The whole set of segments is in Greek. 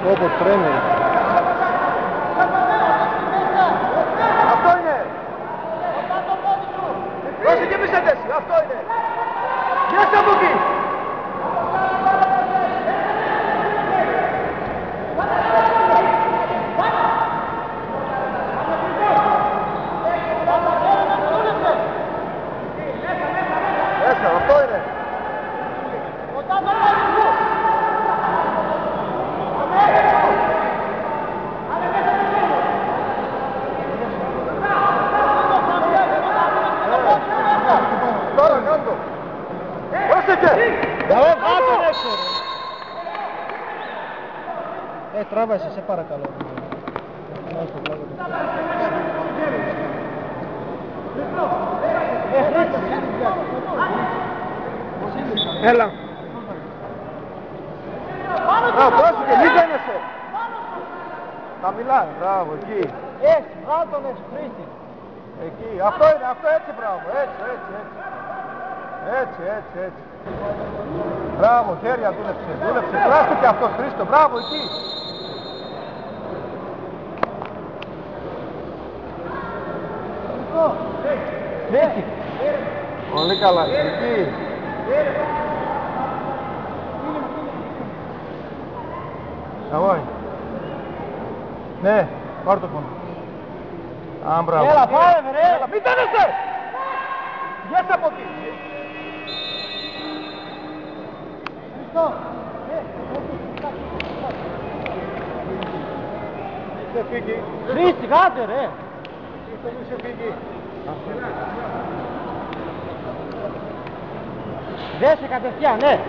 Όπως τρέμει. Αυτό είναι. Δώσε και εμείς έντεση. Αυτό είναι. Πιάσε από εκεί. Μέσα, αυτό είναι. Τώρα κάτω. Πρόσεχε. Βγάλ' έξω. Τράβασε, σε παρακαλώ. Έλα. Πρόσεχε, μη δένεσαι. Χαμηλά, μπράβο, εκεί. Έτσι, βγάλ' τον έξω, Χρήστη. Εκεί, αυτό είναι, αυτό έτσι, μπράβο, έτσι, έτσι, έτσι. Έτσι, έτσι, έτσι. Μπράβο, χέρια δούλεψε, δούλεψε. Τράστηκε αυτό, Χρήστο, μπράβο, εκεί. Χρήστη. Πολύ καλά, εκεί. Αγώη. Ναι, πάρ' το φόνο. Α, μπράβο. Έλα, φάε, ρε. Έλα, μην τένεσαι! Βγες από εκεί. Χριστό. Σε φύγει. Χρήστη, κάντε, ρε. Χρήστο, μη σε φύγει. Δέσε κατευθείαν, ναι.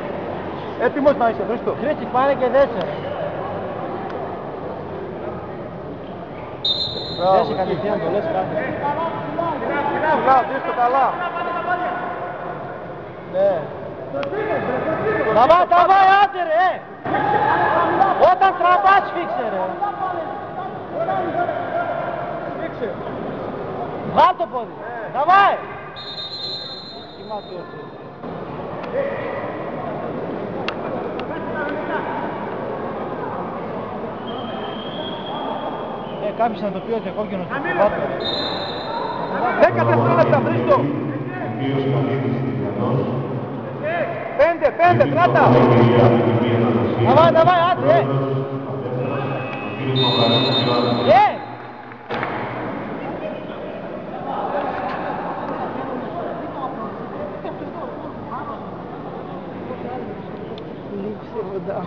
Έτοιμος να είσαι, Χρήστο. Χρήστη, πάνε και δέσε. Δέσε κατευθείαν, το λες κάτι. Καλά, δεις το καλά. Ναι. Давай, άντε ρε. Όταν τραβάς φίξε ρε. Φίξε. Βγάλ' το πόδι. Давай. Κοιμάται όρθιο. Κάποιος να το πει ότι κόκκινος το κουβάτο. 10 δευτερόλεπτα, Χρήστο. 5, κράτα. Давай, άντε. Λείψε βοντά.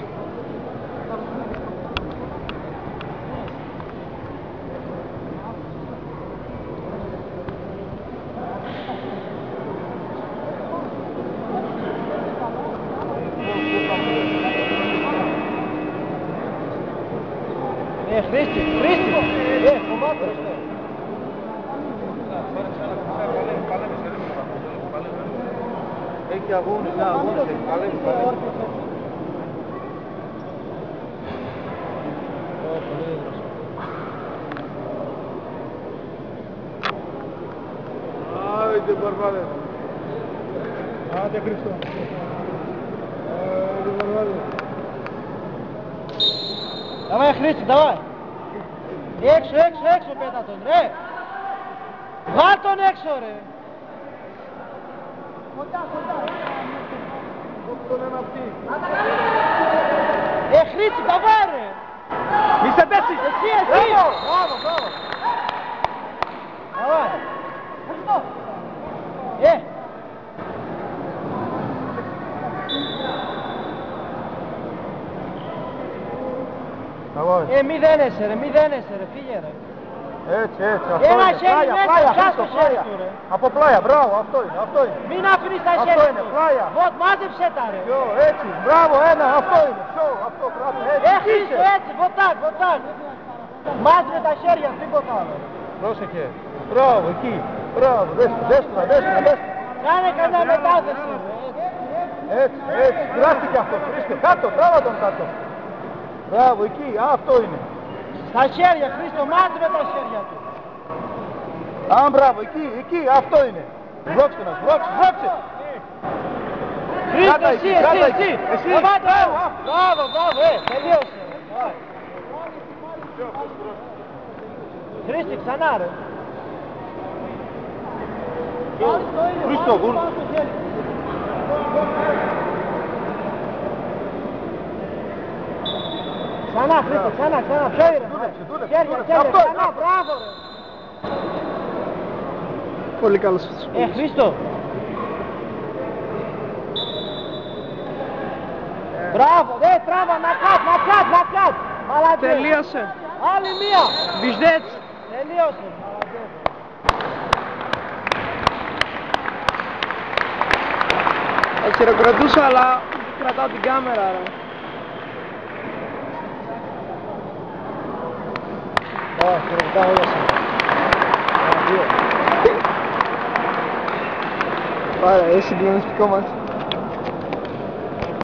Χρήστη, φοβάται. Έχει αγώνες, ναι, αγώνες, παλεύει. Άιντε Μπαρβάδε. Άντε Χρήστο. Άιντε Μπαρβάδε. Давай, Χρήστη, давай. Έξω πέτα τον, ρε. Βγάλ' τον έξω, ρε. Κοντά. Δώσε τον ένα αυτή. Χρήστη, давай, ρε. Μη σε πέσεις. Εσύ. Μπράβο. Давай. Μη δένεσαι ρε, φύγε ρε. Έτσι, αυτό Ένα είναι. χέρι μέσα, Πλάια, πιάσ' το χέρι του, ρε. Από πλάια, μπράβο, αυτό είναι. Μην αφήνεις τα Αυτό χέρια είναι, του. πλάια. Μάζεψε τα ρε. Πιο, έτσι, μπράβο, ένα, αυτό είναι. Πιο, αυτό, κράτη, έτσι. Χρήστο, έτσι, βοτάκ. Μάζεψε τα χέρια, τίποτα άλλο. Πρόσεχε. Μπράβο, εκεί. Μπράβο, δέστρα. Κάνε κανένα μετάθεση. Έτσι, κράτηκε αυτό, Χρήστο. Κάτω, τράβα τον κάτω. Μπράβο, εκεί, αυτό είναι. Τα χέρια, Χρήστο, μάζεψε τα χέρια του. Α, μπράβο, εκεί, αυτό είναι. Σβρώξτε να, σβρώξε. Χρήστο, εσύ. Εσύ. Μπράβο, τελείωσε. Χρήστη, ξανά ρε. Χρήστο, γουρ. Ξανά, Χρήστη, ξανά, πιο ήρεμα. Χέρια, ξανά, μπράβο ρε. Πολύ καλός αυτός. Χρήστο. Μπράβο, τράβα, να κάτ. Μαλατζέ. Τελείωσε. Άλλη μία. Μπιζδέτς. Τελείωσε. Θα χειροκροτούσα, αλλά κρατάω την κάμερα, ρε. Χειροκροτάω όλα σας. Πάρα, είναι συγκλονιστικό μας.